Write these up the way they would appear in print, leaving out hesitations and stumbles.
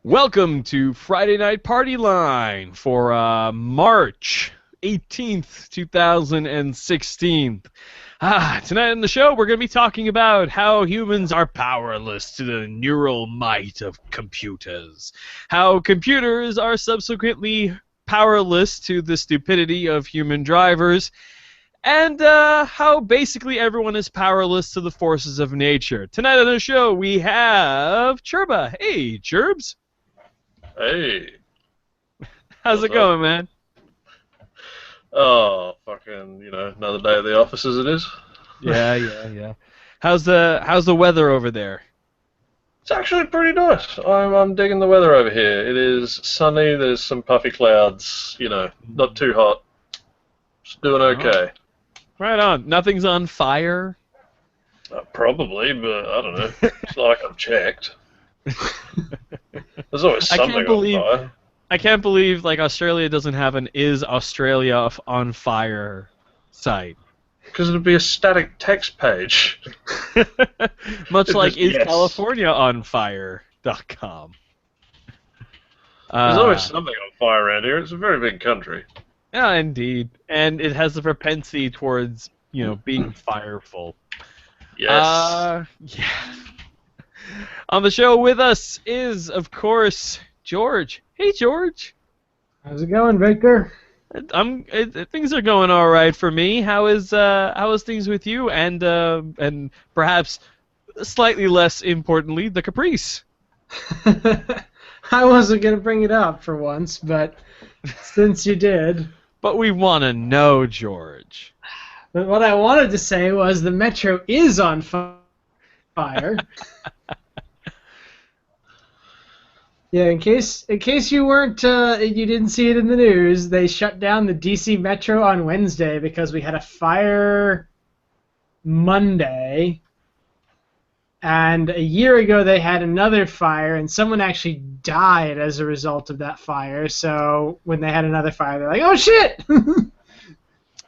Welcome to Friday Night Party Line for March 18th, 2016. Tonight on the show, we're going to be talking about how humans are powerless to the neural might of computers, how computers are subsequently powerless to the stupidity of human drivers, and how basically everyone is powerless to the forces of nature. Tonight on the show, we have Churba. Hey, Churbs. Hey. How's it going, man? Oh, fucking, another day at the office as it is. Yeah. How's the weather over there? It's actually pretty nice. I'm digging the weather over here. It is sunny, there's some puffy clouds, not too hot. Just doing okay. Right on. Nothing's on fire? Probably, but I don't know. It's not like I've checked. There's always something on fire. I can't believe Australia doesn't have an "Is Australia on fire" site. Because it'd be a static text page. Much like "Is California on fire.com." There's always something on fire around here. It's a very big country. Yeah, indeed. And it has the propensity towards, being fireful. Yes. Yeah. On the show with us is, of course, George. Hey, George. How's it going, Victor? Things are going all right for me. How is things with you? And perhaps slightly less importantly, the Caprice. I wasn't gonna bring it up for once, but since you did. But we want to know, George. But what I wanted to say was the Metro is on fire. Yeah, in case you weren't, you didn't see it in the news, they shut down the DC Metro on Wednesday because we had a fire Monday, and a year ago they had another fire, and someone actually died as a result of that fire. So when they had another fire, they're like, "Oh shit!"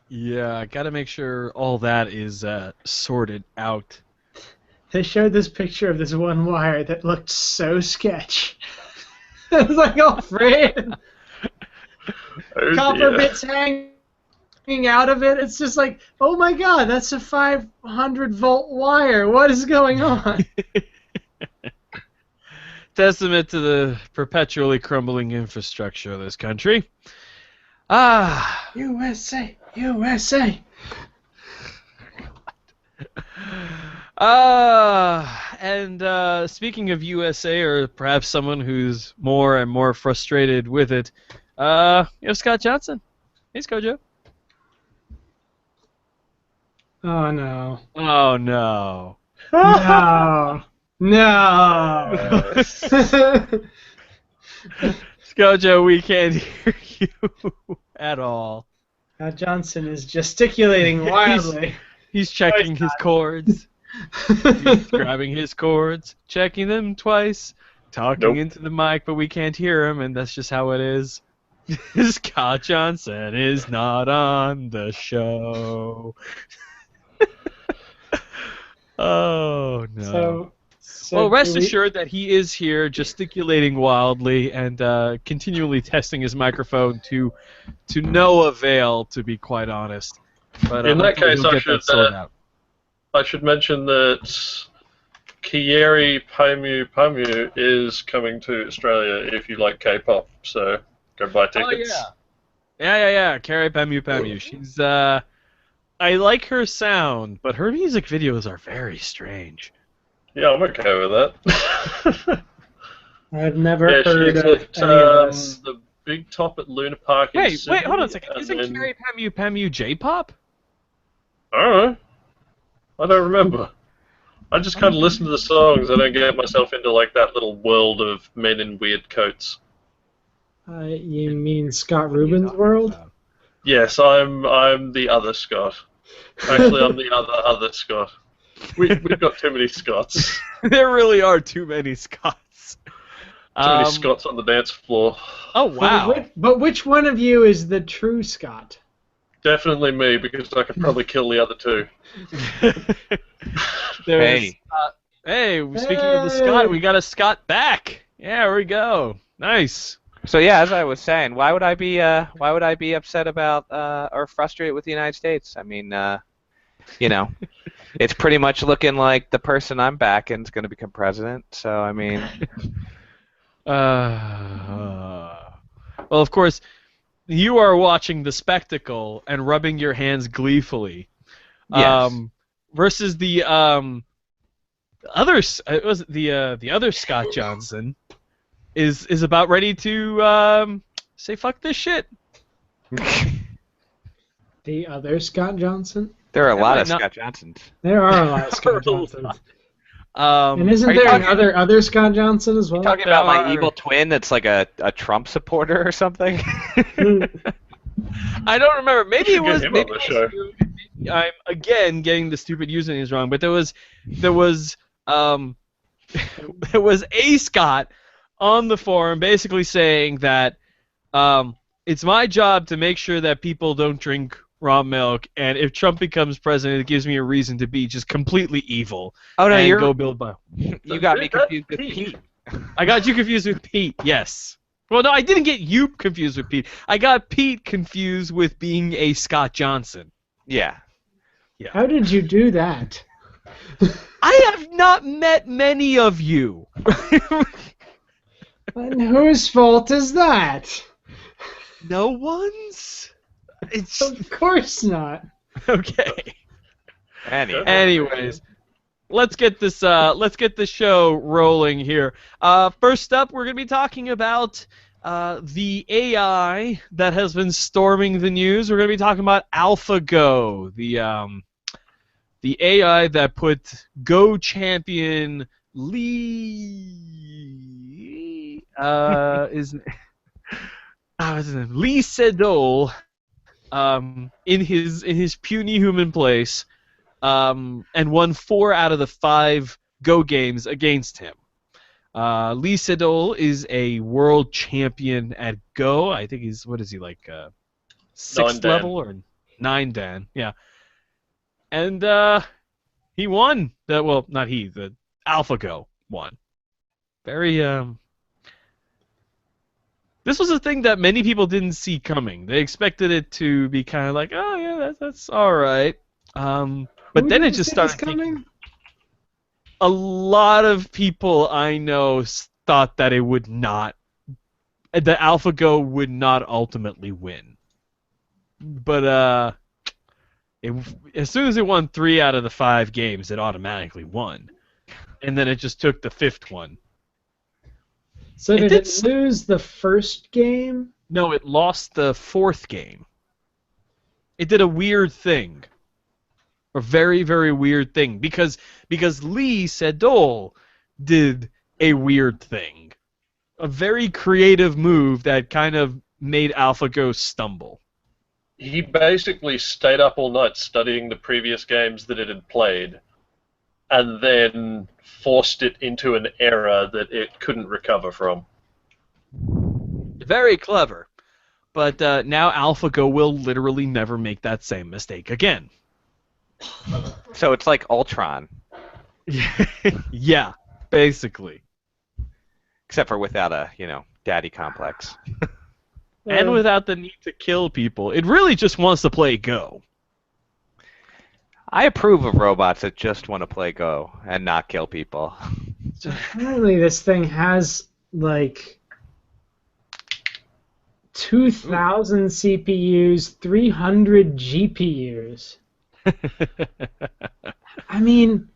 Yeah, I gotta make sure all that is sorted out. They showed this picture of this one wire that looked so sketch. It was like all frayed. Copper bits hanging out of it. It's just like, oh my god, that's a 500-volt wire. What is going on? Testament to the perpetually crumbling infrastructure of this country. USA, USA. And speaking of USA, or perhaps someone who's more and more frustrated with it, you have Scott Johnson. Hey, Scojo. Oh no. Oh no. No. No. Scojo, we can't hear you at all. Johnson is gesticulating wildly. He's checking his chords. He's grabbing his chords, checking them twice, talking into the mic, but we can't hear him, and that's just how it is. Scott Johnson is not on the show. Oh, no. So well, rest assured that he is here gesticulating wildly and continually testing his microphone to no avail, to be quite honest. But in that case, I should mention that Kieri Pamu Pamu is coming to Australia if you like K-pop, so go buy tickets. Oh, yeah. Kieri Pamu Pamu. She's, I like her sound, but her music videos are very strange. Yeah, I'm okay with that. I've never heard of any of this. The big top at Luna Park in Wait, Sydney, hold on a second. Isn't Kieri Pamu Pamu J-pop? I don't know. I don't remember. I just kind of listen to the songs. I don't get myself into that little world of men in weird coats. You mean Scott Rubin's world? Yes, I'm the other Scott. Actually, I'm the other Scott. We've got too many Scots. There really are too many Scots. Too many Scots on the dance floor. Oh, wow. But which one of you is the true Scott? Definitely me, because I could probably kill the other two. Hey, speaking of the Scott, we got a Scott back. Yeah, there we go. Nice. So yeah, as I was saying, why would I be upset about or frustrated with the United States? I mean, it's pretty much looking like the person I'm backing is going to become president. So I mean, well, of course, you are watching the spectacle and rubbing your hands gleefully. yes. Versus the the other Scott Johnson is about ready to say fuck this shit. The other Scott Johnson? There are a lot of not- Scott Johnsons. There are a lot of Scott Johnsons. And Are isn't you there talking- another Scott Johnson as well? Talking about my There are- evil twin that's like a Trump supporter or something? I don't remember. Maybe it should get was. him Maybe on the it show. was you. I'm again getting the stupid usernames wrong, but there was there was a Scott on the forum basically saying that it's my job to make sure that people don't drink raw milk, and if Trump becomes president, it gives me a reason to be just completely evil. Oh no, and go build my. you got me That's confused with Pete. Pete. I got you confused with Pete. Yes. Well, no, I didn't get you confused with Pete. I got Pete confused with being a Scott Johnson. Yeah. How did you do that? I have not met many of you. And whose fault is that? No one's. It's Of course not. okay. Anyways. Let's get this show rolling here. First up, we're gonna be talking about the AI that has been storming the news. We're gonna be talking about AlphaGo, the AI that put Go champion Lee Lee Sedol in his puny human place. And won 4 out of the 5 Go games against him. Lee Sedol is a world champion at Go. I think he's, what is he, like 6th Dan. level or 9 Dan? Yeah. And he won. Well, not he. The AlphaGo won. Very This was a thing that many people didn't see coming. They expected it to be kind of like, oh yeah, that's all right. But Who then it didn't just see this started taking. coming? A lot of people I know thought that it would not, that AlphaGo would not ultimately win. But as soon as it won 3 out of the 5 games, it automatically won, and then it just took the 5th one. So did did it lose the first game? No, it lost the 4th game. It did a weird thing. A very, very weird thing. Because Lee Sedol did a weird thing. A very creative move that kind of made AlphaGo stumble. He basically stayed up all night studying the previous games that it had played, and then forced it into an error that it couldn't recover from. Very clever. But now AlphaGo will literally never make that same mistake again. So it's like Ultron, Yeah, basically. except for without a, daddy complex. And without the need to kill people. It really just wants to play Go. I approve of robots that just want to play Go and not kill people. So apparently this thing has like 2,000 CPUs, 300 GPUs. I mean,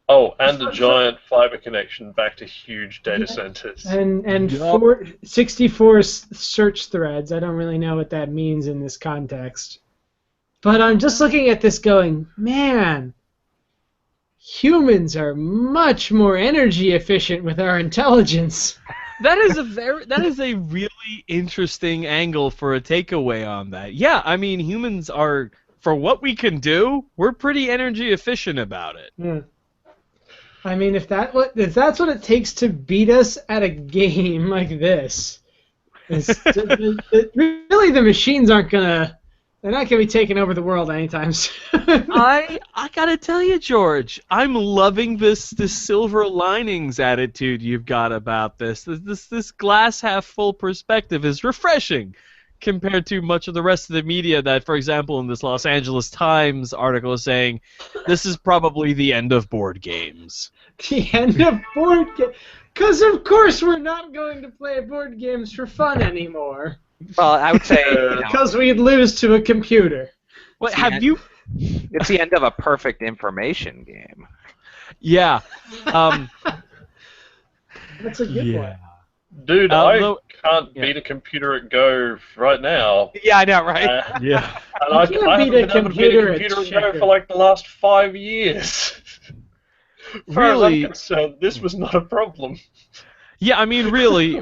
Oh, and a giant fiber connection back to huge data centers. and Yup. 64 search threads. I don't really know what that means in this context. But I'm just looking at this going, man, humans are much more energy efficient with our intelligence. That is a really interesting angle for a takeaway on that. Yeah, I mean, humans are, for what we can do, we're pretty energy efficient about it. Yeah. I mean, if that's what it takes to beat us at a game like this, really the machines aren't gonna They're not going to be taking over the world anytime soon. I gotta tell you, George, I'm loving this silver linings attitude you've got about this. This glass half full perspective is refreshing compared to much of the rest of the media that, for example, in this Los Angeles Times article is saying this is probably the end of board games. The end of board games. Because, of course, we're not going to play board games for fun anymore. Well, I would say Because we'd lose to a computer. What have you? It's the end of a perfect information game. Yeah. That's a good one. Dude, I can't beat a computer at Go right now. Yeah, I know, right? Yeah. And I haven't been able to beat a computer at Go for like the last 5 years. Really? So this was not a problem. Yeah, I mean, really,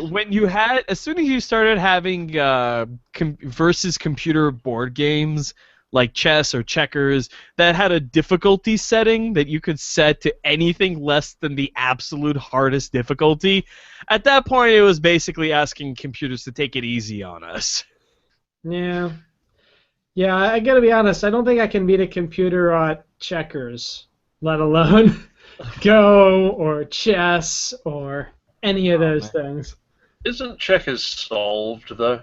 as soon as you started having versus computer board games like chess or checkers that had a difficulty setting that you could set to anything less than the absolute hardest difficulty, at that point it was basically asking computers to take it easy on us. Yeah. Yeah, I gotta be honest, I don't think I can beat a computer at checkers, let alone Go or chess or any of those things. Isn't checkers solved, though?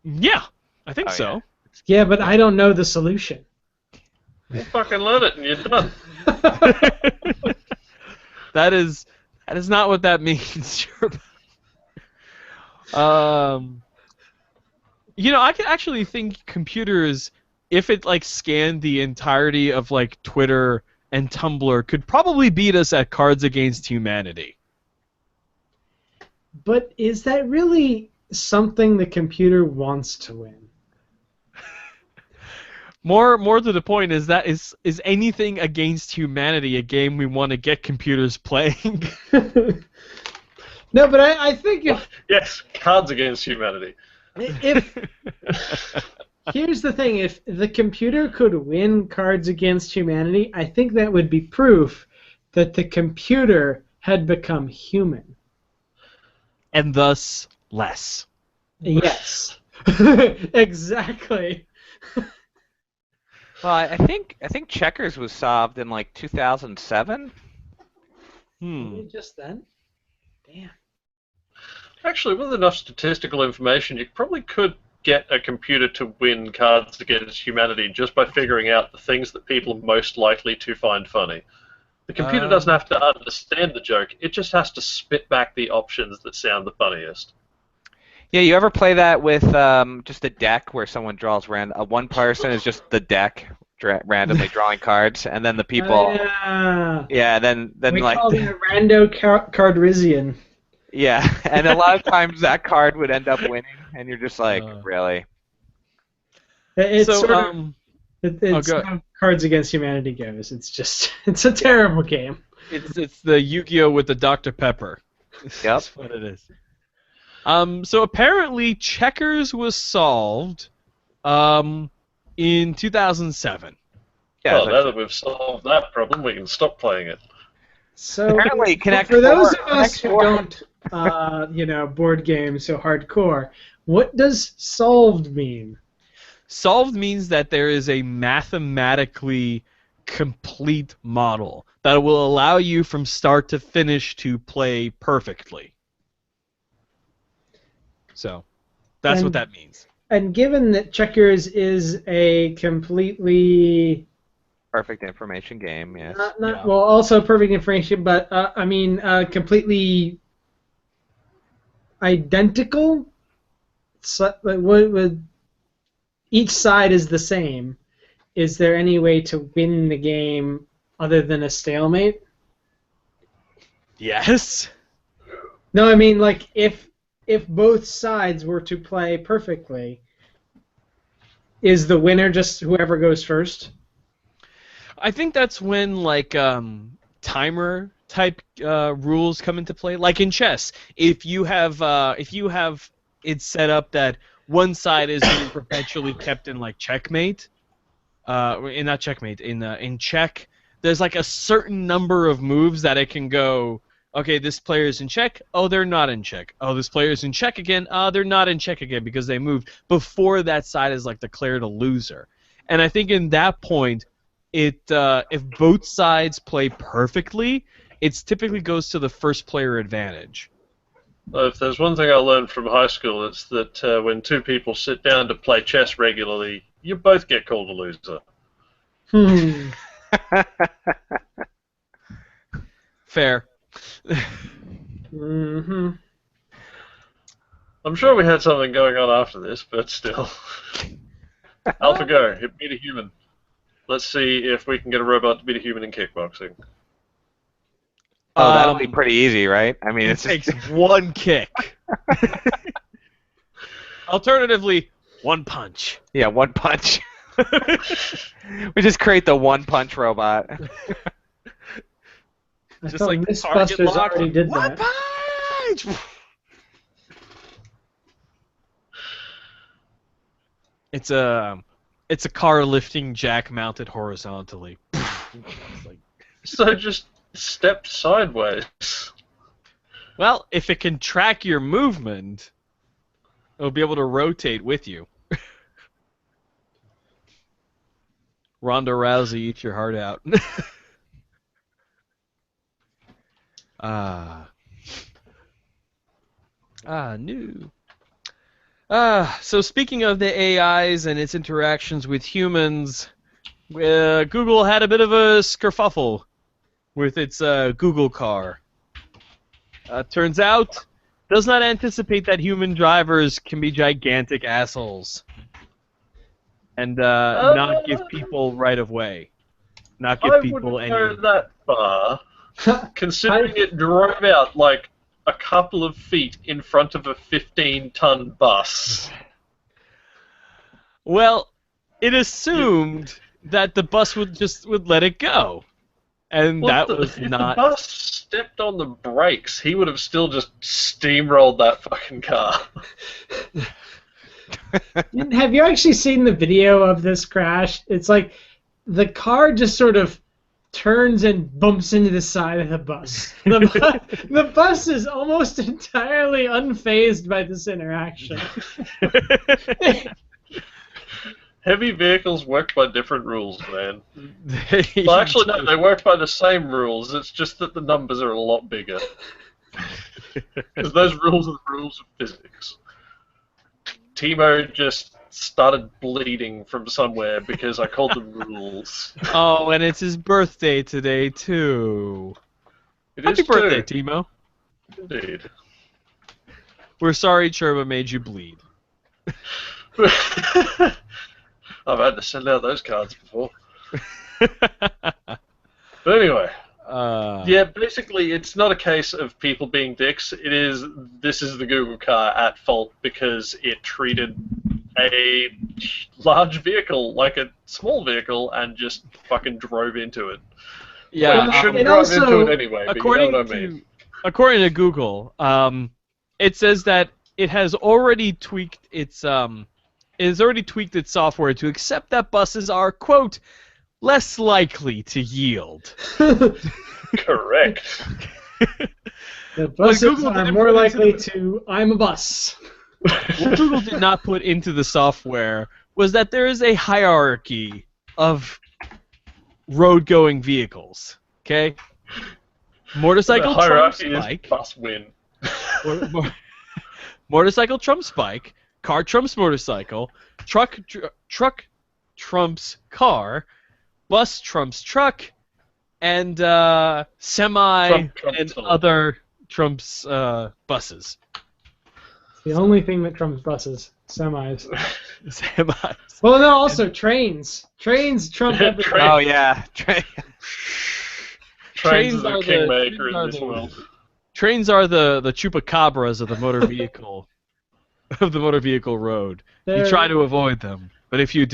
Yeah, I think so. Yeah, but I don't know the solution. You fucking learn it and you're done. That is not what that means. I can actually think computers, if it like scanned the entirety of like Twitter and Tumblr, could probably beat us at Cards Against Humanity. But is that really something the computer wants to win? More to the point, is anything against humanity a game we want to get computers playing? No, but I think if... Yes, Cards Against Humanity. Here's the thing, if the computer could win Cards Against Humanity, I think that would be proof that the computer had become human. And thus, less. Yes. Exactly. Well, I think checkers was solved in like 2007. Just then? Damn. Actually, with enough statistical information, you probably could get a computer to win Cards Against Humanity just by figuring out the things that people are most likely to find funny. The computer doesn't have to understand the joke, it just has to spit back the options that sound the funniest. Yeah, you ever play that with just a deck where someone draws one person is just the deck randomly drawing cards, and then the people. Then we like. call it a rando cardrizian. Yeah, and a lot of times that card would end up winning, and you're just like, really? It's how Cards Against Humanity goes. It's a terrible game. It's the Yu-Gi-Oh with the Dr. Pepper. Yep. That's what it is. So apparently checkers was solved in 2007. Yeah, well, now that we've solved that problem, we can stop playing it. So apparently, for those of us who don't, board games so hardcore, what does solved mean? Solved means that there is a mathematically complete model that will allow you from start to finish to play perfectly. So, that's what that means. And given that checkers is a completely... perfect information game, yes. Well, also perfect information, but, completely identical? So, each side is the same. Is there any way to win the game other than a stalemate? Yes. No, I mean, like, if both sides were to play perfectly, is the winner just whoever goes first? I think that's when, like, timer type rules come into play. Like in chess, if you have it set up that one side is being perpetually kept in like checkmate, in check, there's like a certain number of moves that it can go Okay, this player is in check. Oh, they're not in check. Oh, this player is in check again. They're not in check again because they moved before that side is like declared a loser. And I think in that point, if both sides play perfectly, it typically goes to the first player advantage. Well, if there's one thing I learned from high school, it's that when two people sit down to play chess regularly, you both get called a loser. Fair. Mm-hmm. I'm sure we had something going on after this, but still. AlphaGo, beat a human. Let's see if we can get a robot to beat a human in kickboxing. Oh, that'll be pretty easy, right? I mean, it takes one kick. Alternatively, one punch. Yeah, one punch. We just create the one punch robot. Just like Mythbusters already did one that. Punch! It's a car lifting jack mounted horizontally. So just step sideways. Well, if it can track your movement, it'll be able to rotate with you. Ronda Rousey, eat your heart out. New. So speaking of the AIs and its interactions with humans, Google had a bit of a skerfuffle with its Google car. Turns out, does not anticipate that human drivers can be gigantic assholes. And not give people right of way. Not give people any... I wouldn't go that far. Considering it drove out like a couple of feet in front of a 15-ton bus. Well, it assumed that the bus would let it go. And that was not... If the bus stepped on the brakes, he would have still just steamrolled that fucking car. Have you actually seen the video of this crash? It's like the car just sort of turns and bumps into the side of the bus. The bus is almost entirely unfazed by this interaction. Heavy vehicles work by different rules, man. Well, actually, no, they work by the same rules. It's just that the numbers are a lot bigger. Because those rules are the rules of physics. Timo just started bleeding from somewhere because I called them rules. Oh, and it's his birthday today, too. Happy birthday, Timo. Indeed. We're sorry Cherba made you bleed. I've had to send out those cards before. But anyway, yeah, basically it's not a case of people being dicks. This is the Google car at fault because it treated a large vehicle like a small vehicle and just fucking drove into it. Yeah, well, it shouldn't drive into it anyway, but you know what I mean. According to Google, it says that it has already tweaked its software to accept that buses are, quote, less likely to yield. Correct. The buses are more likely to, I'm a bus. What Google did not put into the software was that there is a hierarchy of road-going vehicles. Okay? Motorcycle trumps bike. Bus win. Motorcycle trumps bike. Car trumps motorcycle. Truck trumps car. Bus trumps truck. And semi and other trumps buses. The only thing that trumps buses, semis. Semis. Well, no, also trains. Trains trump everything. Oh yeah, Trains are the kingmaker in this world. Trains are the chupacabras of the motor vehicle, road. You try to avoid them, but if you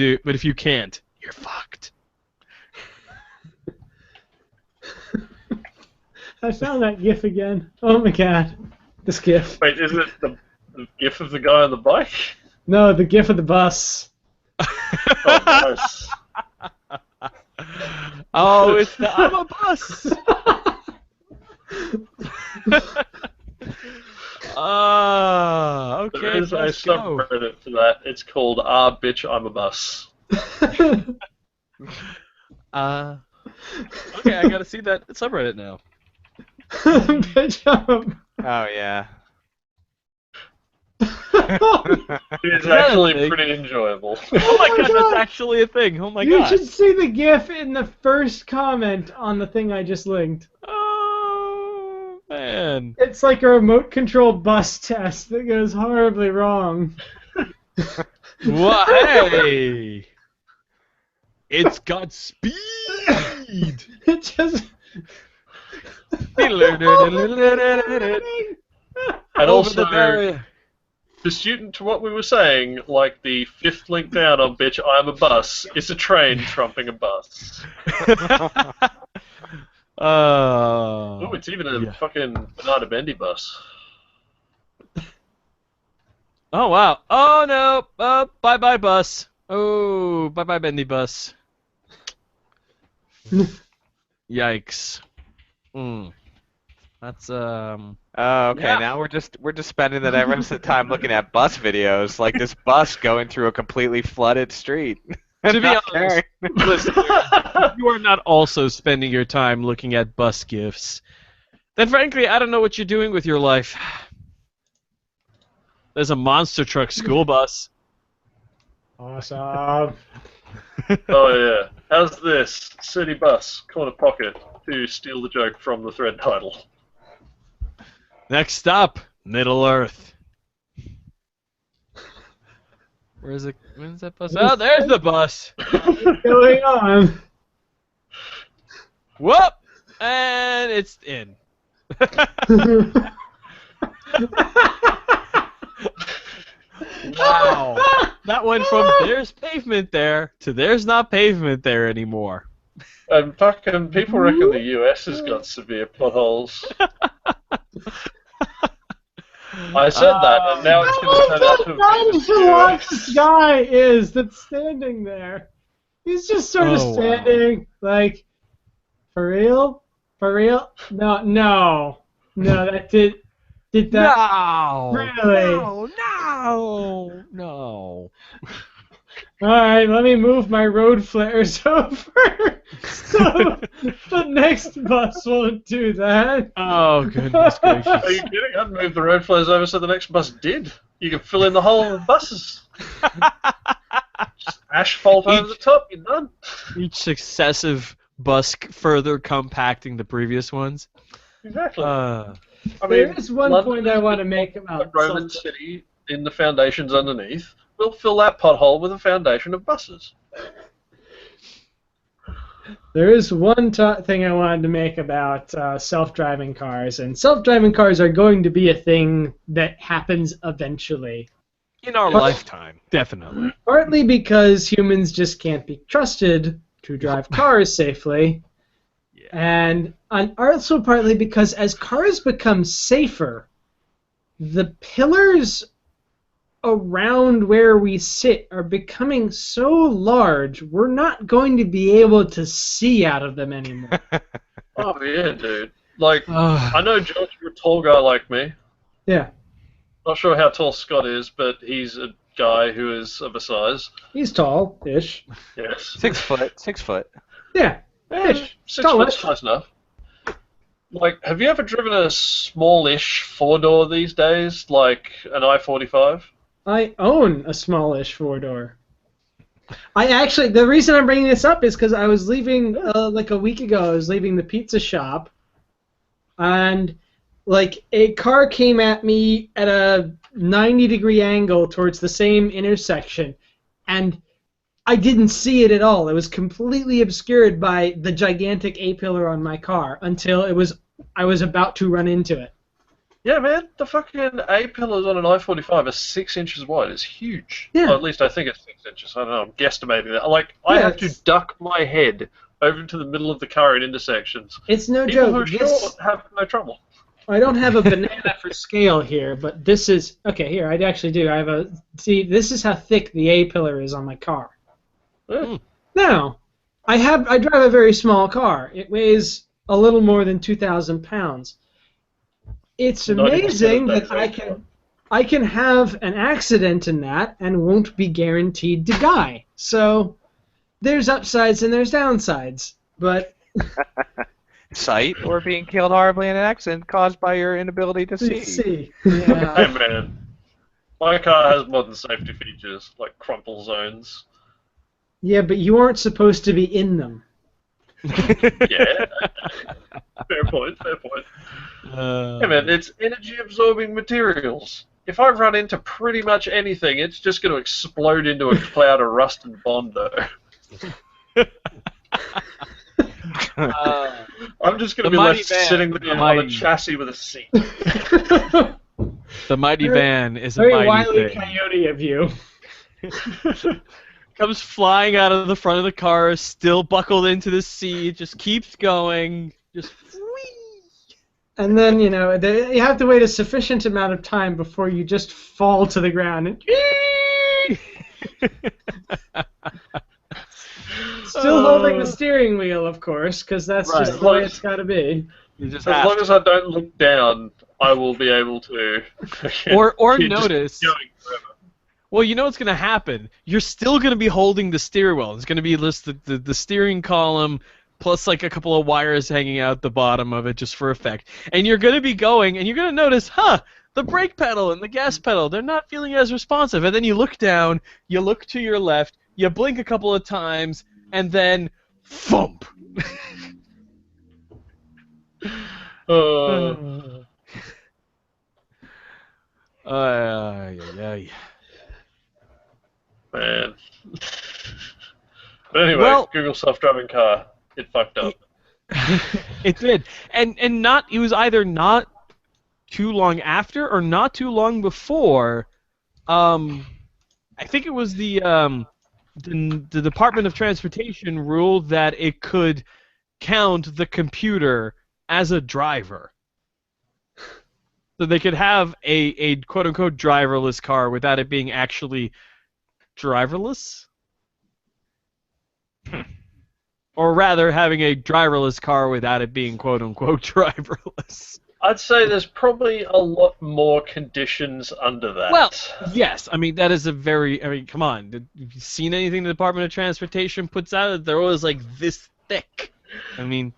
can't, you're fucked. I found that GIF again. Oh my god, this GIF. Wait, is it the GIF of the guy on the bike? No, the GIF of the bus. Oh, nice. Oh, it's the I'm a bus. Okay. There is a let's go. subreddit for that. It's called Bitch, I'm a Bus. Okay, I gotta see that subreddit now. Bitch, Oh yeah. It's that a actually thing? pretty enjoyable. Oh my god, God. that's actually a thing. Oh my you god. should see the GIF in the first comment on the thing I just linked. Oh man. It's like a remote controlled bus test that goes horribly wrong. Well, hey. It's got speed. It just. And Over also, the barrier. pursuant to what we were saying, like the fifth link down on Bitch, I'm a Bus, is a train trumping a bus. Oh, it's even a fucking banana bendy bus. Oh wow. Oh no. Bye bye bus. Oh, bye bye bendy bus. Yikes. That's Oh, okay. Yeah. Now we're just spending the rest of the time looking at bus videos, like this bus going through a completely flooded street. To be Not honest, caring. listeners, if you are not also spending your time looking at bus gifs, then frankly, I don't know what you're doing with your life. There's a monster truck school bus. Awesome. Oh yeah. How's this? City bus, corner pocket, to steal the joke from the thread title. Next stop, Middle Earth. Where's that bus? Oh, there's the bus. What's going on? Whoop! And it's in. Wow. That went from there's pavement there to there's not pavement there anymore. And fucking people reckon the US has got severe potholes. I said that, and now it's going to turn out to be the What US. this guy is that's standing there. He's just sort of Oh, wow. standing, like, for real? For real? No, that did that. No! Really? No! Alright, let me move my road flares over so the next bus won't do that. Oh, goodness gracious. Are you kidding? I'd move the road flows over so the next bus did. You can fill in the hole with buses. Just asphalt over the top, you're done. Each successive bus further compacting the previous ones. Exactly. Uh, I There mean, is one London point I want to make about the Roman city in the foundations underneath. We'll fill that pothole with a foundation of buses. There is one thing I wanted to make about self-driving cars, and self-driving cars are going to be a thing that happens eventually. in our lifetime, definitely. Partly because humans just can't be trusted to drive cars safely, Yeah. and also partly because as cars become safer, the pillars around where we sit are becoming so large, we're not going to be able to see out of them anymore. Oh yeah, dude. Like, Ugh. I know George, you're a tall guy like me. Yeah, Not sure how tall Scott is, but he's a guy who is of a size. he's tall-ish. Yes. 6 foot. 6 foot. Yeah, Yeah, ish. 6 foot's close enough. Like, have you ever driven a smallish four-door these days, like an I-45? I own a smallish four-door. The reason I'm bringing this up is because I was leaving, like a week ago, I was leaving the pizza shop, and, like, a car came at me at a 90-degree angle towards the same intersection, and I didn't see it at all. It was completely obscured by the gigantic A-pillar on my car until I was about to run into it. Yeah, man, the fucking A-pillars on an I-45 are 6 inches wide. It's huge. Yeah. Or at least I think it's 6 inches. I don't know, I'm guesstimating that. Like, I Yeah, have to it's- duck my head over into the middle of the car in intersections. It's no People who joke. are short have no trouble. I don't have a banana for scale here, but this is okay. Here, I actually do. I have see. This is how thick the A pillar is on my car. Yeah. Now, I drive a very small car. It weighs a little more than 2,000 pounds. It's 90% of amazing that that I can have an accident in that and won't be guaranteed to die. So there's upsides and there's downsides, but Sight or being killed horribly in an accident caused by your inability to see. see. Hey Yeah. man, my car has modern safety features like crumple zones. Yeah, but you aren't supposed to be in them. Yeah, fair point. Hey man, it's energy absorbing materials. If I run into pretty much anything, it's just going to explode into a cloud of rust and bondo. I'm just going to be left sitting there on a chassis with a seat. The mighty van is a Very mighty Wile E. thing. Coyote of you. Comes flying out of the front of the car, still buckled into the seat, just keeps going, just whee! And then, you you have to wait a sufficient amount of time before you just fall to the ground. And still holding the steering wheel, of course, because that's Right. just the way it's got to be. You just As have long to. as I don't look down, I will be able to. Or You're just notice. going forever. Well, you know what's going to happen. You're still going to be holding the steering wheel. It's going to be the steering column plus like a couple of wires hanging out the bottom of it just for effect. And you're going to be going, and you're going to notice, the brake pedal and the gas pedal, they're not feeling as responsive. And then you look down, you look to your left, you blink a couple of times, and then, thump! Yeah. Man. But anyway, Well- Google self-driving car, it fucked up. It did. And it was either not too long after or not too long before. I think it was the Department of Transportation ruled that it could count the computer as a driver. So they could have a quote-unquote driverless car without it being actually driverless? Or rather, having a driverless car without it being quote-unquote driverless. I'd say there's probably a lot more conditions under that. Well, yes. I mean, that is a very... I mean, come on. Have you seen anything the Department of Transportation puts out? They're always like this thick. I mean...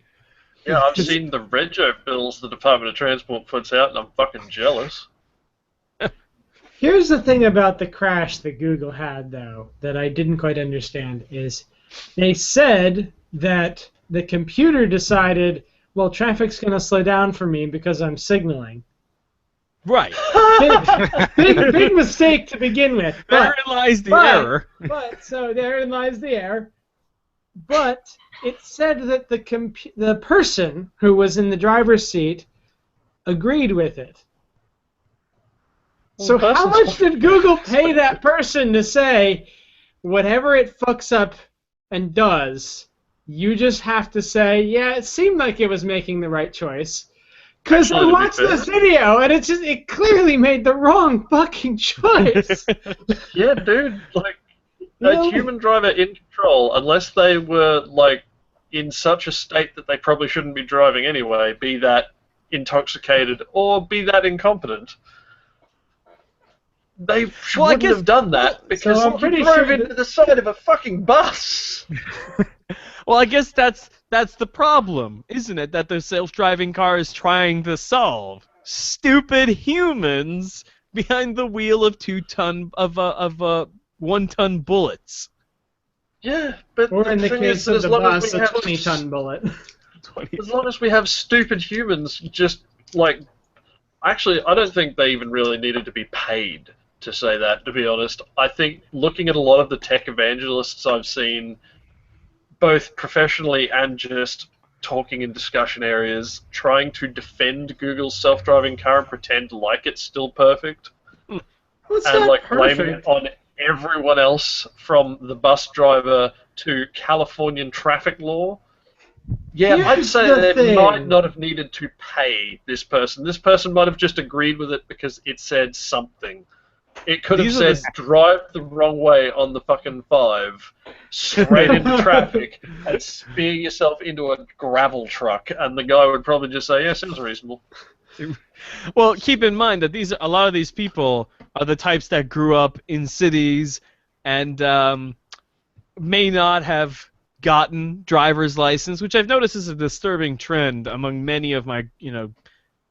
Yeah, I've seen the rego bills the Department of Transport puts out, and I'm fucking jealous. Here's the thing about the crash that Google had, though, that I didn't quite understand, is they said that the computer decided, well, traffic's going to slow down for me because I'm signaling. Right. Big mistake to begin with. Therein lies the error. So therein lies the error. But it said that the person who was in the driver's seat agreed with it. So Well, how much did Google pay that person to say, whatever it fucks up and does, you just have to say, yeah, it seemed like it was making the right choice. Because I Actually, to be watched fair- this video, and it clearly made the wrong fucking choice. Yeah, dude, like, No. a human driver in control, unless they were, like, in such a state that they probably shouldn't be driving anyway, be that intoxicated or be that incompetent, they wouldn't have done that because I'm you pretty drove sure into the side of a fucking bus. Well, I guess that's the problem, isn't it? That the self-driving car is trying to solve. Stupid humans behind the wheel of 1-ton bullets. Yeah, but Or in the thing case is that of as the long bus, as we a have 20-ton bullet. As long as we have stupid humans, just like, actually, I don't think they even really needed to be paid to say that. To be honest, I think looking at a lot of the tech evangelists I've seen, both professionally and just talking in discussion areas, trying to defend Google's self-driving car and pretend like it's still perfect, What's and not like blaming it perfect? on everyone else from the bus driver to Californian traffic law. Yeah, I'd Here's say the they thing. might not have needed to pay this person. This person might have just agreed with it because it said something. It could have These are said, drive the wrong way on the fucking 5, straight into traffic, and spear yourself into a gravel truck, and the guy would probably just say, yeah, sounds reasonable. Well, keep in mind that a lot of these people are the types that grew up in cities and may not have gotten driver's license, which I've noticed is a disturbing trend among many of my,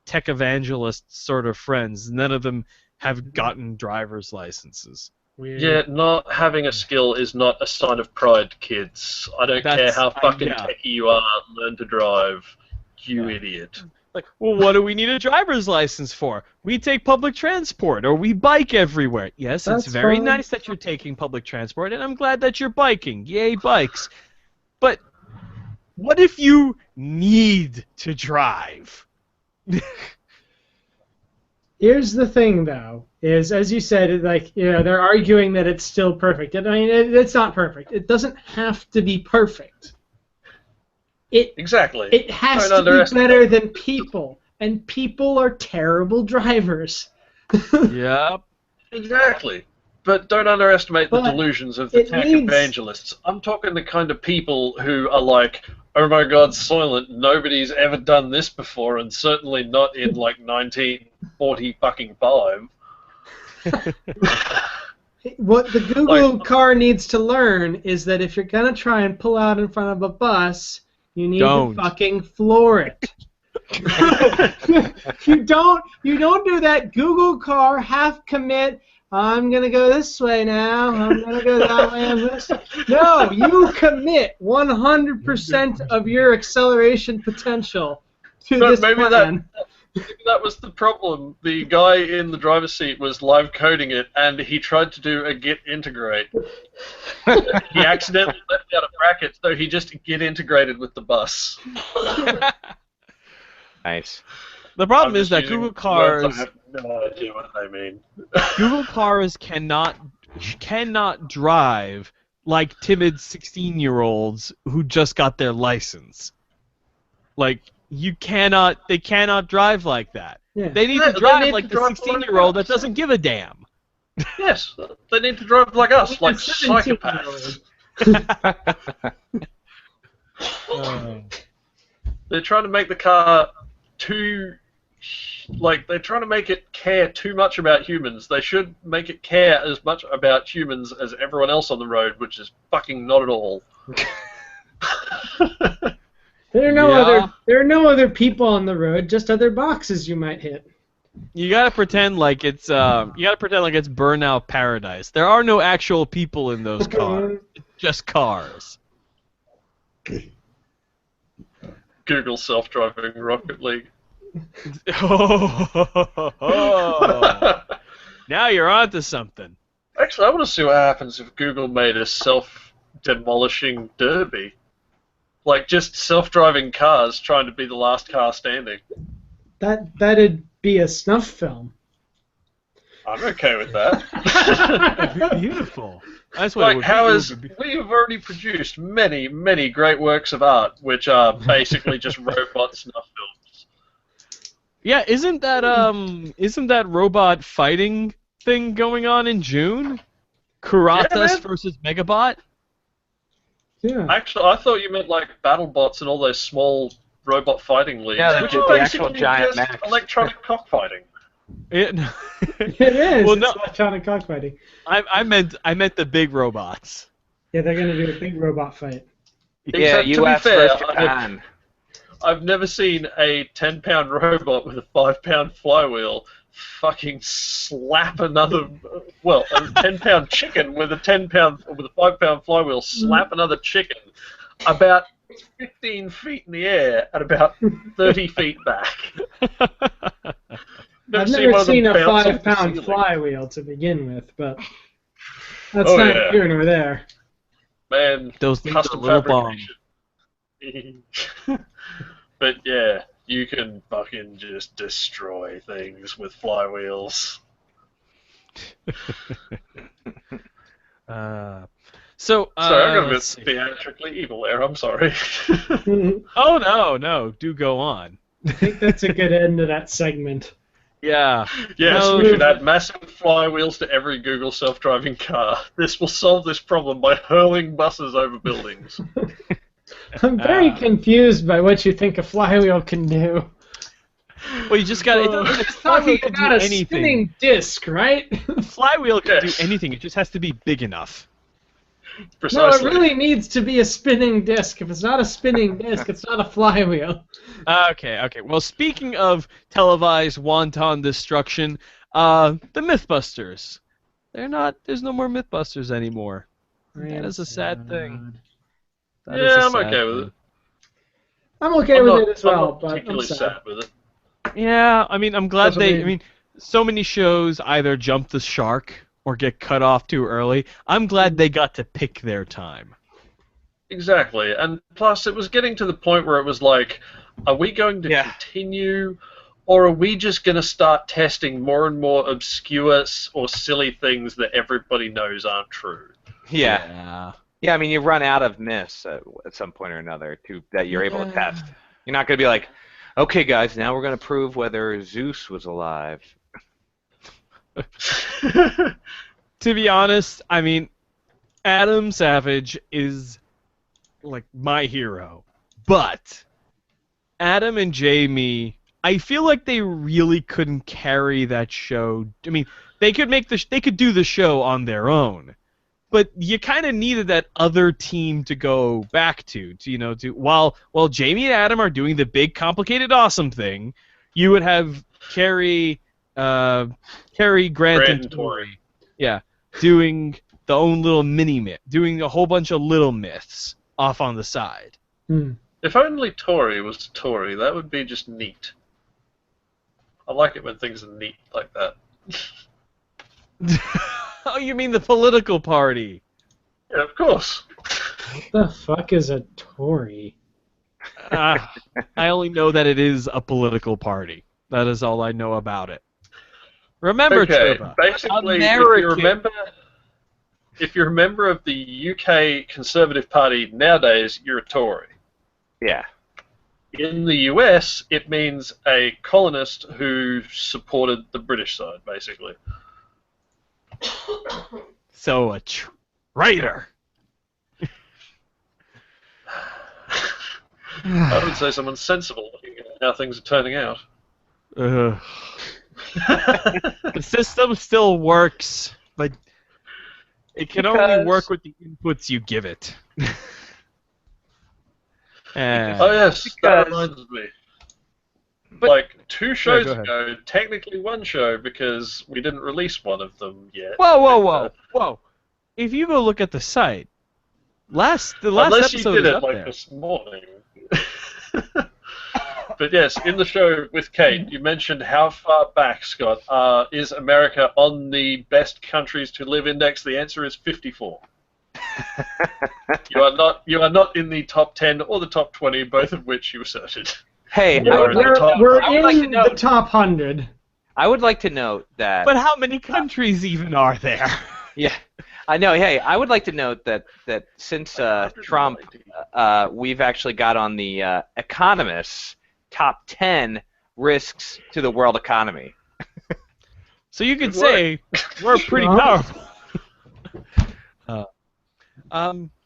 tech evangelist sort of friends. None of them have gotten driver's licenses. Weird. Yeah, not having a skill is not a sign of pride, kids. I don't care how fucking techie you are, learn to drive, you idiot. Like, well, what do we need a driver's license for? We take public transport, or we bike everywhere. Yes, That's it's very fine. nice that you're taking public transport, and I'm glad that you're biking. Yay, bikes. But what if you need to drive? Here's the thing, though, is, as you said, they're arguing that it's still perfect. I mean, it's not perfect. It doesn't have to be perfect. Exactly. It has to be better than people, and people are terrible drivers. Yep. Exactly. But don't underestimate the delusions of the tech evangelists. I'm talking the kind of people who are like, oh my god, Soylent, nobody's ever done this before, and certainly not in, 1940 fucking 5. What the Google car needs to learn is that if you're going to try and pull out in front of a bus, you need to fucking floor it. You don't do that Google car half commit. I'm gonna go this way now. I'm gonna go that way. No, you commit 100% of your acceleration potential to this plan. That was the problem. The guy in the driver's seat was live coding it, and he tried to do a git integrate. He accidentally left out a bracket, so he just git integrated with the bus. Nice. The problem is that Google cars. I have no idea what they mean. Google cars cannot drive like timid 16-year-olds who just got their license. Like, they cannot drive like that. Yeah. They need to drive like the 16-year-old that doesn't give a damn. Yes, they need to drive like us, like psychopaths. They're trying to make the car they're trying to make it care too much about humans. They should make it care as much about humans as everyone else on the road, which is fucking not at all. There are no other people on the road, just other boxes you might hit. You gotta pretend like it's burnout paradise. There are no actual people in those cars. It's just cars. Google self-driving Rocket League. Now you're onto something. Actually, I want to see what happens if Google made a self-demolishing derby. Like, just self-driving cars trying to be the last car standing. That'd be a snuff film. I'm okay with that. Beautiful. That's what we have already produced many, many great works of art, which are basically just robot snuff films. Yeah, isn't that robot fighting thing going on in June? Kuratas versus Megabot? Yeah. Actually, I thought you meant like BattleBots and all those small robot fighting leagues, which the are actual basically giant just mechs. electronic cockfighting. It is. Well, no, it's electronic cockfighting. I meant the big robots. Yeah, they're gonna do a big robot fight. Yeah, Except, U.S. to be fair, versus Japan. I've never seen a 10-pound robot with a 5-pound flywheel fucking slap another. Well, a 10-pound chicken with a 5-pound flywheel slap another chicken about 15 feet in the air at about 30 feet back. I've never seen a 5-pound flywheel to begin with, but that's not here nor there. Man, those things custom are little fabrication. But yeah, you can fucking just destroy things with flywheels. Sorry, I'm going to be theatrically evil there, I'm sorry. Oh, no, do go on. I think that's a good end to that segment. Yeah. Yes, we should add massive flywheels to every Google self-driving car. This will solve this problem by hurling buses over buildings. I'm very confused by what you think a flywheel can do. Well, you just got to. It's Talking can do about a anything. spinning disc, right? Flywheel can Yes. do anything. It just has to be big enough. Precisely. No, it really needs to be a spinning disc. If it's not a spinning disc, it's not a flywheel. Okay. Well, speaking of televised wanton destruction, the Mythbusters. They're not. There's no more Mythbusters anymore. That is a sad thing. That is a I'm sad okay with thing. it. I'm okay with it as I'm well, not but I'm particularly sad. sad with it. Yeah, I mean, I'm glad Doesn't they. mean- I mean, so many shows either jump the shark or get cut off too early. I'm glad they got to pick their time. Exactly, and plus it was getting to the point where it was like, are we going to continue, or are we just going to start testing more and more obscure or silly things that everybody knows aren't true? Yeah. Yeah, I mean, you run out of myths at some point or another that you're able to test. You're not going to be like, okay, guys, now we're going to prove whether Zeus was alive. To be honest, I mean, Adam Savage is like my hero, but Adam and Jamie, I feel like they really couldn't carry that show. I mean, they could do the show on their own, but you kind of needed that other team to go back to while Jamie and Adam are doing the big, complicated, awesome thing, you would have Carrie, Grant, and Tori. Yeah, doing the own little mini-myth, doing a whole bunch of little myths off on the side. If only Tori was Tori, that would be just neat. I like it when things are neat like that. Oh, you mean the political party? Yeah, of course. What the fuck is a Tory? I only know that it is a political party. That is all I know about it. Remember, Okay, Tripa, basically, American. if you're a member of the UK Conservative Party nowadays, you're a Tory. Yeah. In the US, it means a colonist who supported the British side, basically. So a traitor. I would say someone sensible looking at how things are turning out. The system still works, but it can only work with the inputs you give it. Oh yes, that reminds me. But- like 2 shows go ahead. ago, technically 1 show because we didn't release one of them yet. Whoa! If you go look at the site, the last Unless episode you did is it up like there. this morning. But yes, in the show with Kate, you mentioned how far back, Scott, is America on the best countries to live index. The answer is 54. You are not in the top 10 or the top 20, both of which you asserted. Hey, We're in the top- We're I would like to in know- the top 100. I would like to note that. But how many countries even are there? Yeah, I know. Hey, I would like to note that since Trump, we've actually got on the Economist's top 10 risks to the world economy. So you could Good say we're pretty powerful.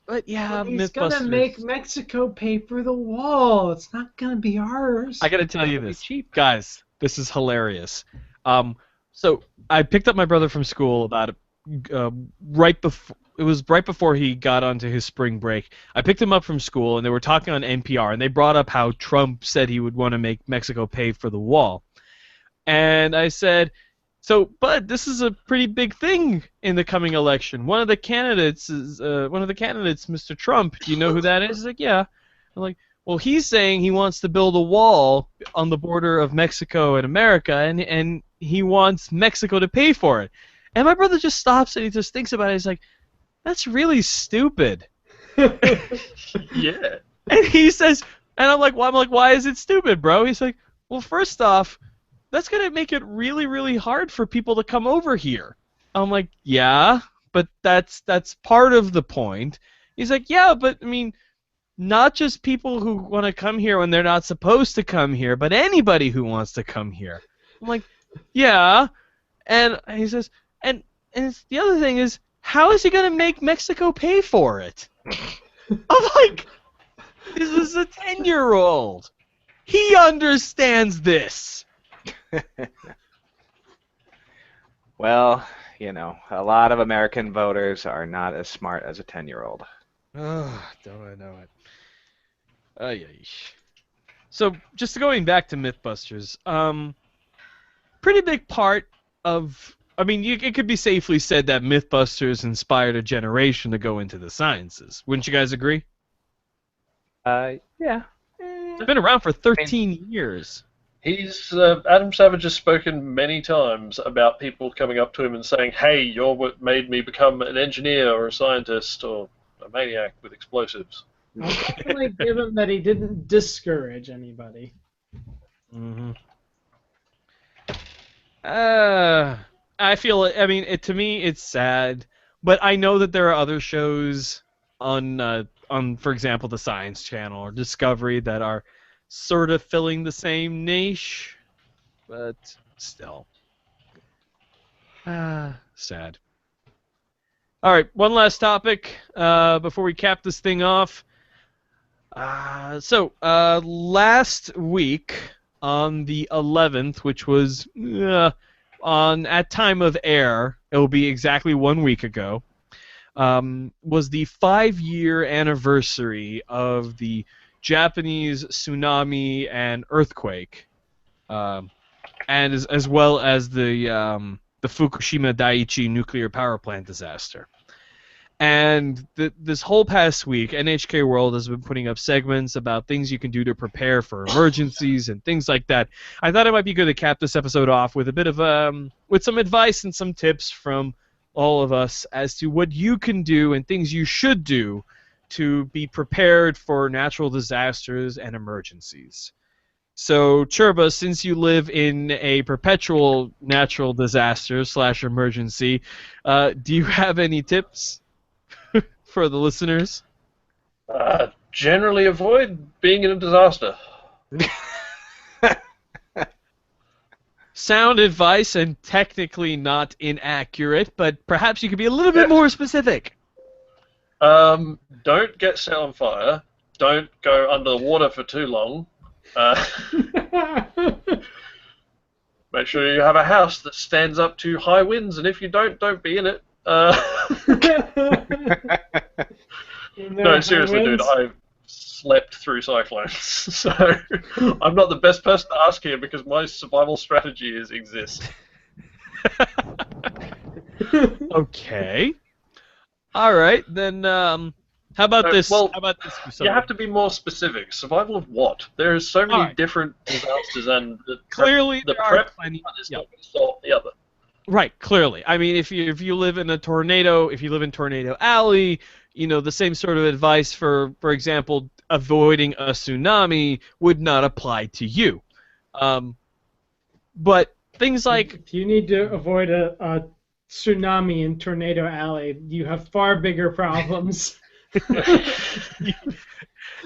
But yeah, He's Mythbusters. gonna make Mexico pay for the wall. It's not gonna be ours. I gotta tell you this, guys. This is hilarious. So I picked up my brother from school about right before. It was right before he got onto his spring break. I picked him up from school, and they were talking on NPR, and they brought up how Trump said he would want to make Mexico pay for the wall. And I said, so, Bud, this is a pretty big thing in the coming election. One of the candidates is Mr. Trump. Do you know who that is? He's like, yeah. I'm like, well, he's saying he wants to build a wall on the border of Mexico and America, and he wants Mexico to pay for it. And my brother just stops and he just thinks about it. He's like, that's really stupid. Yeah. And he says, and I'm like, why is it stupid, bro? He's like, well, first off, that's going to make it really, really hard for people to come over here. I'm like, yeah, but that's part of the point. He's like, yeah, but, I mean, not just people who want to come here when they're not supposed to come here, but anybody who wants to come here. I'm like, yeah. And he says, and the other thing is, how is he going to make Mexico pay for it? I'm like, this is a 10-year-old. He understands this. Well, you know, a lot of American voters are not as smart as a 10-year-old. Oh, don't I know it? Ay, ay. So, just going back to Mythbusters, pretty big part of, I mean, it could be safely said that Mythbusters inspired a generation to go into the sciences. Wouldn't you guys agree? Yeah. It's been around for 13 years. He's Adam Savage has spoken many times about people coming up to him and saying, "Hey, you're what made me become an engineer or a scientist or a maniac with explosives." I'll definitely give him that he didn't discourage anybody. Mm-hmm. I feel, I mean, to me, it's sad, but I know that there are other shows on, for example, the Science Channel or Discovery that are sort of filling the same niche, but still, sad. All right, one last topic before we cap this thing off. Last week on the 11th, which was at time of air, it will be exactly 1 week ago, was the 5-year anniversary of the Japanese tsunami and earthquake, and as well as the Fukushima Daiichi nuclear power plant disaster. And this whole past week, NHK World has been putting up segments about things you can do to prepare for emergencies and things like that. I thought it might be good to cap this episode off with a bit of with some advice and some tips from all of us as to what you can do and things you should do to be prepared for natural disasters and emergencies. So, Churba, since you live in a perpetual natural disaster / emergency, do you have any tips for the listeners? Generally avoid being in a disaster. Sound advice and technically not inaccurate, but perhaps you could be a little bit more specific. Don't get set on fire. Don't go under the water for too long. Make sure you have a house that stands up to high winds, and if you don't be in it. No, seriously, dude, I've slept through cyclones, so I'm not the best person to ask here because my survival strategy is exist. Okay. All right, then. How about this? Well, how about this? You have to be more specific. Survival of what? There are so many different disasters, and clearly the there prep are plenty. is not going to solve the other. Right, clearly. I mean, if you live in a tornado, if you live in Tornado Alley, you know, the same sort of advice for example, avoiding a tsunami would not apply to you. But things like... If you need to avoid a tsunami in Tornado Alley, you have far bigger problems.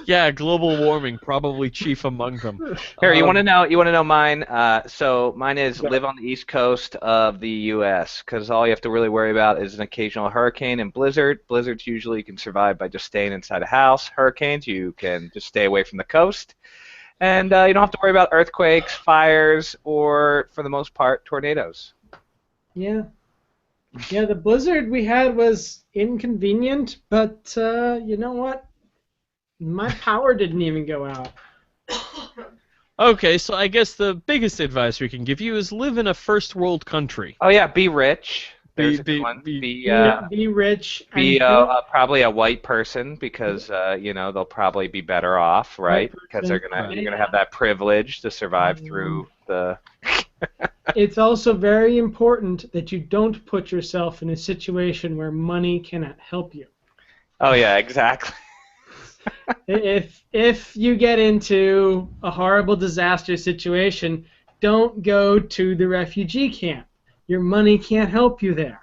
Yeah, global warming probably chief among them. Here, you want to know? You want to know mine? So mine is live on the east coast of the U.S. because all you have to really worry about is an occasional hurricane and blizzard. Blizzards usually you can survive by just staying inside a house. Hurricanes you can just stay away from the coast, and you don't have to worry about earthquakes, fires, or for the most part tornadoes. Yeah. Yeah, the blizzard we had was inconvenient, but you know what? My power didn't even go out. Okay, so I guess the biggest advice we can give you is live in a first world country. Oh yeah, be rich. There's a good one. Be rich. Be probably a white person because you know they'll probably be better off, right? Because you're gonna have that privilege to survive through the. It's also very important that you don't put yourself in a situation where money cannot help you. Oh yeah, exactly. If you get into a horrible disaster situation, don't go to the refugee camp. Your money can't help you there.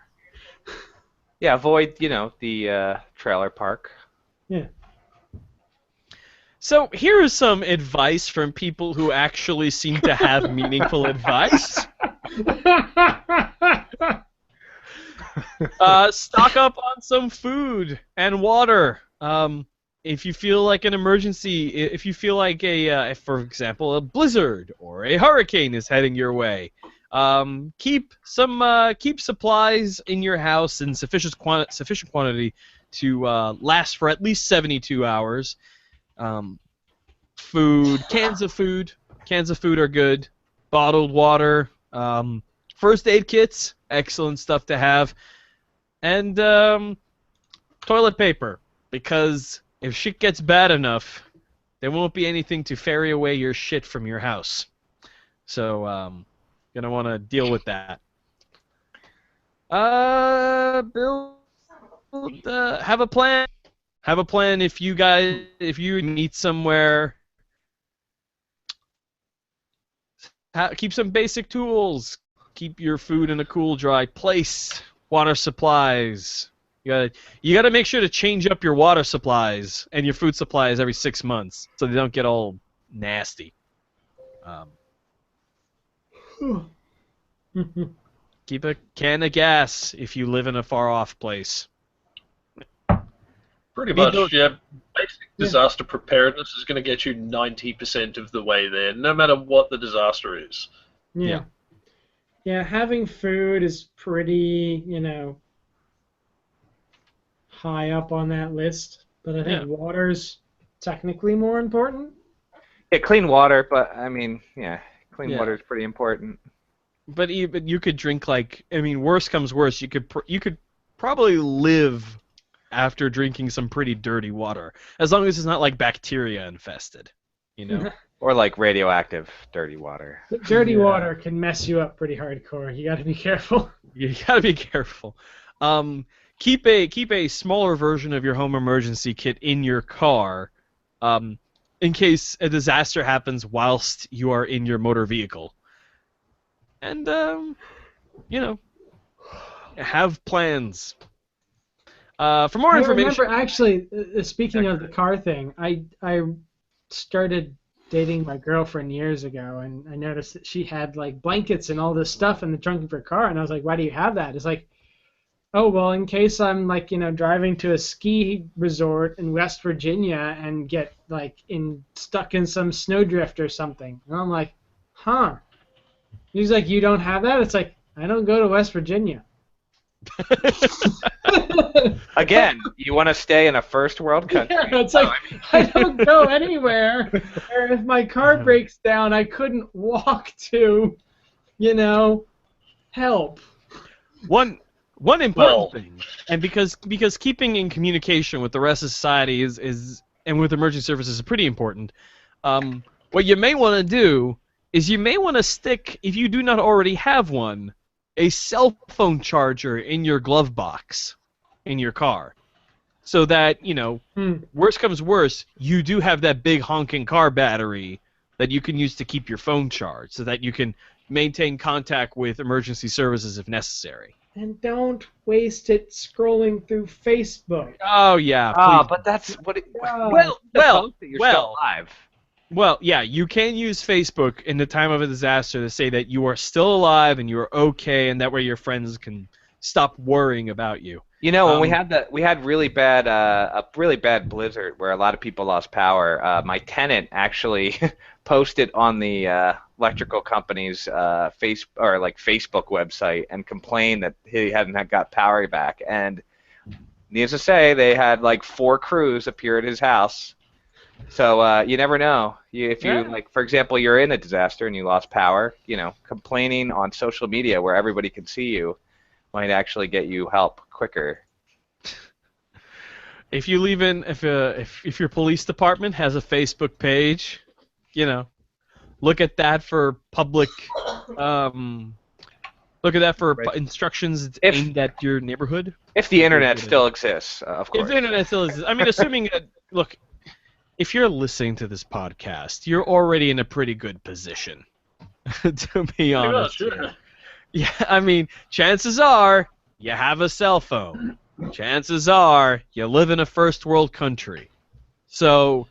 Yeah, avoid, you know, the trailer park. Yeah. So here is some advice from people who actually seem to have meaningful advice. Stock up on some food and water. if you feel like an emergency, if you feel like for example, a blizzard or a hurricane is heading your way, keep supplies in your house in sufficient quantity to last for at least 72 hours. Food, cans of food are good. Bottled water, first aid kits, excellent stuff to have, and toilet paper, because if shit gets bad enough, there won't be anything to ferry away your shit from your house. So, gonna want to deal with that. Have a plan. Have a plan if you meet somewhere. Keep some basic tools. Keep your food in a cool, dry place. Water supplies. You gotta make sure to change up your water supplies and your food supplies every 6 months so they don't get all nasty. Keep a can of gas if you live in a far-off place. Pretty much, yeah. Basic disaster preparedness is going to get you 90% of the way there, no matter what the disaster is. Yeah. Yeah, having food is pretty, high up on that list. But I think water's technically more important. Yeah, clean water, but I mean, clean water is pretty important. But even you could drink worst comes worst, you could probably live after drinking some pretty dirty water, as long as it's not like bacteria infested, Or like radioactive dirty water. Dirty water can mess you up pretty hardcore. You got to be careful. You got to be careful. Keep a smaller version of your home emergency kit in your car, in case a disaster happens whilst you are in your motor vehicle. And have plans. For more information. I remember actually, speaking of the car thing, I started dating my girlfriend years ago, and I noticed that she had like blankets and all this stuff in the trunk of her car, and I was like, why do you have that? It's like, oh, well, in case I'm like, driving to a ski resort in West Virginia and get like stuck in some snowdrift or something. And I'm like, huh. He's like, you don't have that? It's like, I don't go to West Virginia. Again, you want to stay in a first world country. Yeah, it's like, I don't go anywhere. Or if my car breaks down, I couldn't walk to, help. One important thing, and because keeping in communication with the rest of society is and with emergency services is pretty important. What you may want to do is you may want to stick, if you do not already have one, a cell phone charger in your glove box in your car, so that worst comes worst, you do have that big honking car battery that you can use to keep your phone charged, so that you can maintain contact with emergency services if necessary. And don't waste it scrolling through Facebook. Oh yeah. Please. But that's what. You're still alive. Well, yeah, you can use Facebook in the time of a disaster to say that you are still alive and you are okay, and that way your friends can stop worrying about you. When we had really bad a really bad blizzard where a lot of people lost power. My tenant actually posted on the electrical company's Facebook website and complained that he hadn't got power back. And needless to say, they had like 4 crews appear at his house. So you never know. If you for example, you're in a disaster and you lost power, complaining on social media where everybody can see you might actually get you help quicker. If you leave in, if your police department has a Facebook page, look at that for public. Look at that for instructions aimed at your neighborhood. If the internet still exists, of course. If the internet still exists, I mean, assuming that look. If you're listening to this podcast, you're already in a pretty good position, to be honest. Yeah, I mean, chances are you have a cell phone. Chances are you live in a first world country. So,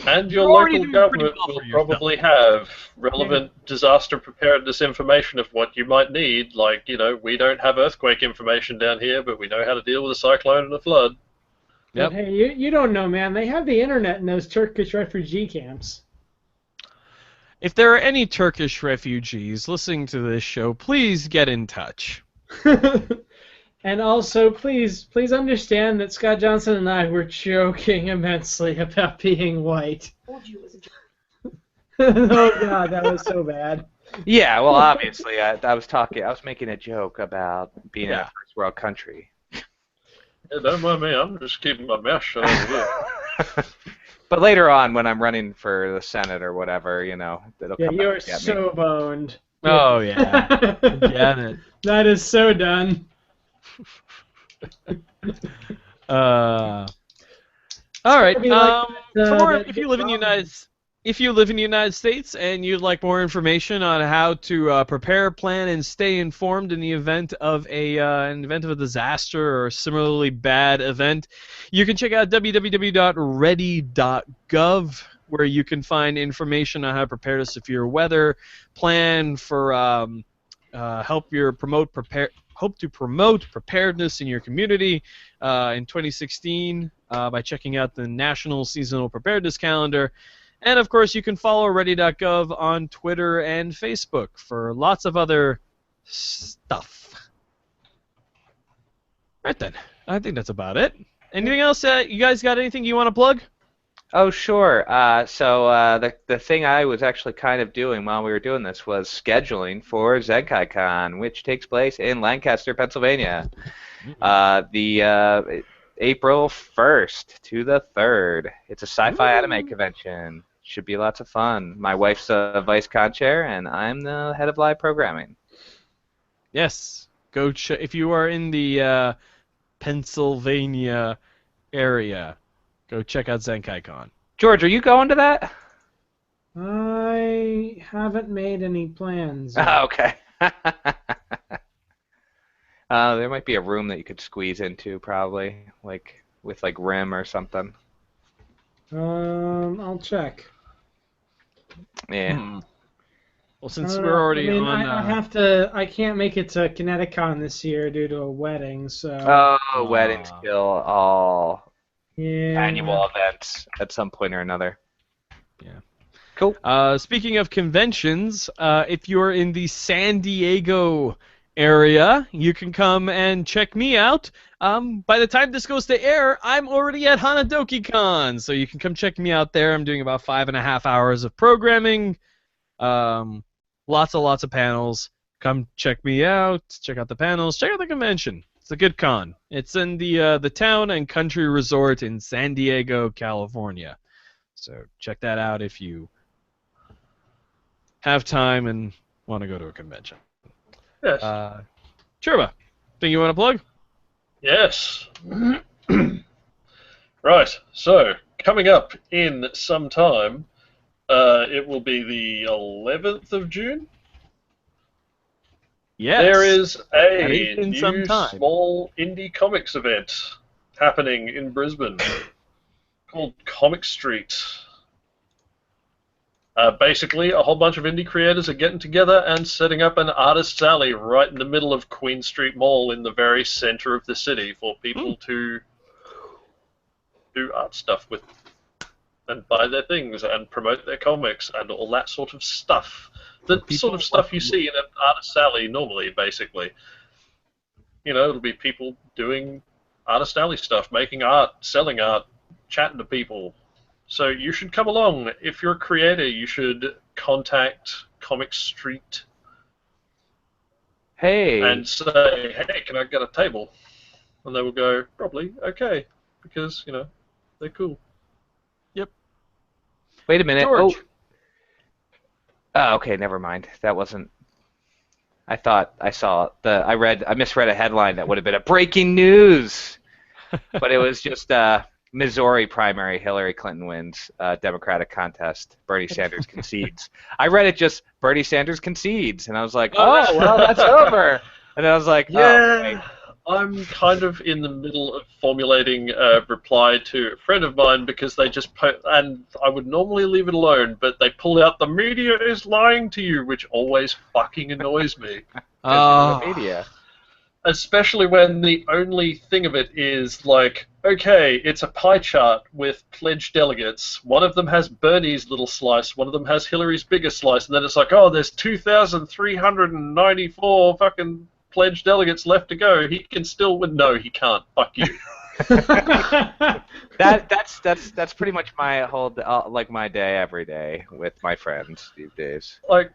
and your local government will probably have relevant disaster preparedness information of what you might need. Like, we don't have earthquake information down here, but we know how to deal with a cyclone and a flood. But Yep. hey, you don't know, man. They have the internet in those Turkish refugee camps. If there are any Turkish refugees listening to this show, please get in touch. And also, please understand that Scott Johnson and I were joking immensely about being white. Oh God, that was so bad. Yeah, well, obviously, I was making a joke about being in a first world country. Yeah, don't mind me. I'm just keeping my mouth shut over here. But later on, when I'm running for the Senate or whatever, it'll Yeah, come you're back at so me. boned. Oh, yeah. Get it. That is so done. All right. It'd be like For more, that if you live in the United States and you'd like more information on how to prepare, plan, and stay informed in the event of a disaster or similarly bad event, you can check out www.ready.gov, where you can find information on how to prepare to severe weather, plan for hope to promote preparedness in your community in 2016 by checking out the National Seasonal Preparedness Calendar. And, of course, you can follow Ready.gov on Twitter and Facebook for lots of other stuff. Right then. I think that's about it. Anything else? You guys got anything you want to plug? Oh, sure. So the thing I was actually kind of doing while we were doing this was scheduling for ZenkaiCon, which takes place in Lancaster, Pennsylvania, the April 1st to the 3rd. It's a sci-fi anime convention. Should be lots of fun. My wife's a vice con chair, and I'm the head of live programming. Yes. Go if you are in the Pennsylvania area, go check out ZenkaiCon. George, are you going to that? I haven't made any plans. Oh, okay. There might be a room that you could squeeze into, probably, like with Rim or something. I'll check. Yeah. Well, since we're already on, I can't make it to Connecticut this year due to a wedding. So. Oh, weddings kill all annual events at some point or another. Yeah. Cool. Speaking of conventions, if you're in the San Diego area, you can come and check me out. By the time this goes to air, I'm already at HanadokiCon, so you can come check me out there. I'm doing about 5.5 hours of programming, lots of panels. Come check me out, check out the panels, check out the convention. It's a good con. It's in the Town and Country Resort in San Diego, California. So check that out if you have time and want to go to a convention. Yes. Chirba, thing you want to plug? Yes. Right. So coming up in some time, it will be the 11th of June. Yes. There is a in new some time. small indie comics event happening in Brisbane called Comic Street. Basically, a whole bunch of indie creators are getting together and setting up an artist's alley right in the middle of Queen Street Mall in the very center of the city for people to do art stuff with and buy their things and promote their comics and all that sort of stuff. The sort of stuff you see in an artist's alley normally, basically. You know, it'll be people doing artist alley stuff, making art, selling art, chatting to people. So you should come along. If you're a creator, you should contact Comic Street and say, hey, can I get a table? And they will go, probably, okay, because, you know, they're cool. Yep. Wait a minute. George. Oh, okay, never mind. That wasn't... I thought I saw I misread a headline that would have been a breaking news. But it was just... Missouri primary, Hillary Clinton wins, Democratic contest, Bernie Sanders concedes. I read it just, Bernie Sanders concedes, and I was like, oh, well, that's over. And then I was like, yeah, I'm kind of in the middle of formulating a reply to a friend of mine because they just, and I would normally leave it alone, but they pulled out the media is lying to you, which always fucking annoys me. The media. Especially when the only thing of it is like, okay, it's a pie chart with pledged delegates. One of them has Bernie's little slice, one of them has Hillary's biggest slice, and then it's like, oh, there's 2,394 fucking pledged delegates left to go. He can still win. No, he can't. Fuck you. That's pretty much my whole like my day every day with my friends these days. Like,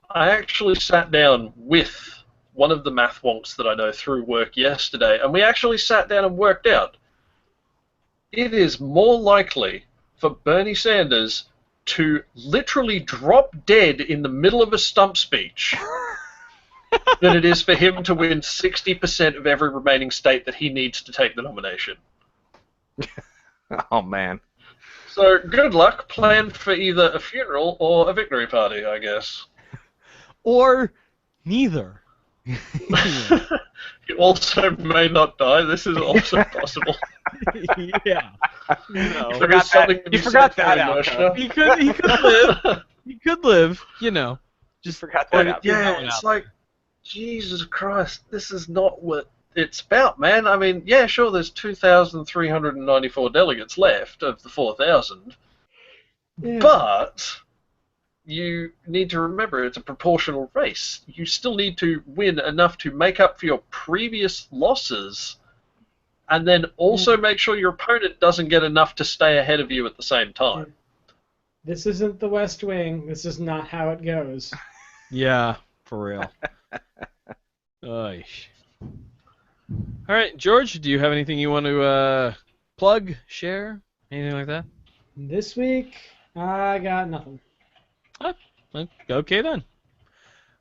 I actually sat down with one of the math wonks that I know through work yesterday, and we actually sat down and worked out. It is more likely for Bernie Sanders to literally drop dead in the middle of a stump speech than it is for him to win 60% of every remaining state that he needs to take the nomination. Oh, man. So, good luck. Plan for either a funeral or a victory party, I guess. Or neither. He also may not die. This is also possible. Yeah. You know. You forgot that outcome. He could live. He could live, you know. Just forgot that outcome. Yeah, it's like, Jesus Christ, this is not what it's about, man. I mean, yeah, sure, there's 2,394 delegates left of the 4,000, but you need to remember it's a proportional race. You still need to win enough to make up for your previous losses, and then also make sure your opponent doesn't get enough to stay ahead of you at the same time. This isn't the West Wing. This is not how it goes. Yeah, for real. Oy. All right, George, do you have anything you want to plug, share, anything like that? This week, I got nothing. Oh, okay then.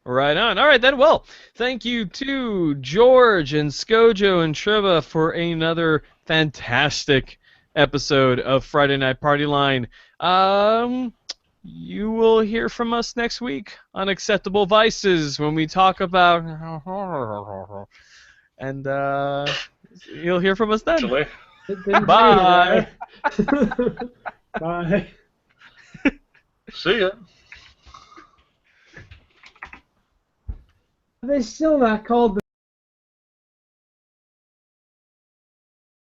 Right on. All right then. Well, thank you to George and Skojo and Triva for another fantastic episode of Friday Night Party Line. You will hear from us next week on Acceptable Vices when we talk about and you'll hear from us then. Actually. Bye. Bye. See ya. Are they still not called the